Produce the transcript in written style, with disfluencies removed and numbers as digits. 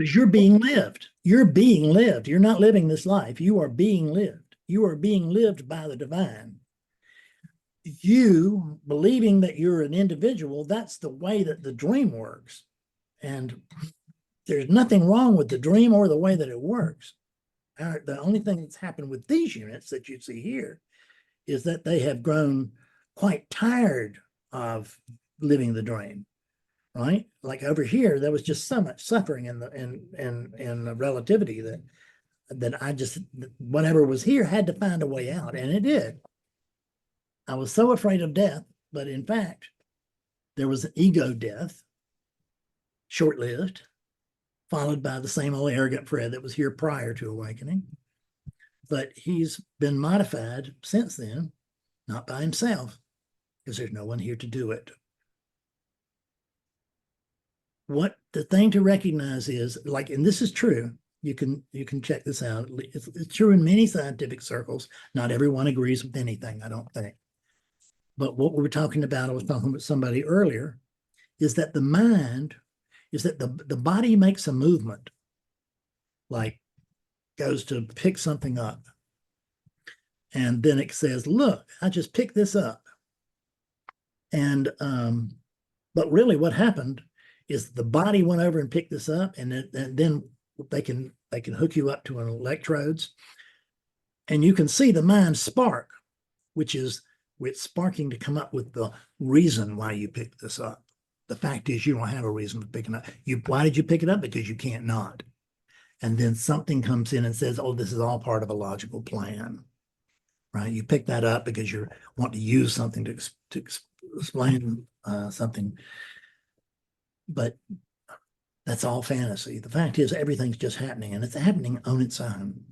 Because you're being lived. You're being lived. You're not living this life. You are being lived. You are being lived by the divine. You believing that you're an individual, that's the way that the dream works. And there's nothing wrong with the dream or the way that it works. The only thing that's happened with these units that you see here is that they have grown quite tired of living the dream, right? Like over here, there was just so much suffering in the relativity that I just, whatever was here had to find a way out, and it did. I was so afraid of death, but in fact, there was an ego death, short-lived, followed by the same old arrogant Fred that was here prior to awakening. But he's been modified since then, not by himself, because there's no one here to do it. What the thing to recognize is, like, and this is true, you can check this out. It's true in many scientific circles. Not everyone agrees with anything, I don't think. But what we were talking about, I was talking with somebody earlier, is that the mind, is that the body makes a movement, like goes to pick something up. And then it says, look, I just picked this up. And, but really what happened is the body went over and picked this up, and then they can hook you up to an electrodes, and you can see the mind spark, which is it's sparking to come up with the reason why you picked this up. The fact is you don't have a reason for picking up. Why did you pick it up? Because you can't not. And then something comes in and says, oh, this is all part of a logical plan, right? You pick that up because you want to use something to explain something. But that's all fantasy. The fact is everything's just happening, and it's happening on its own.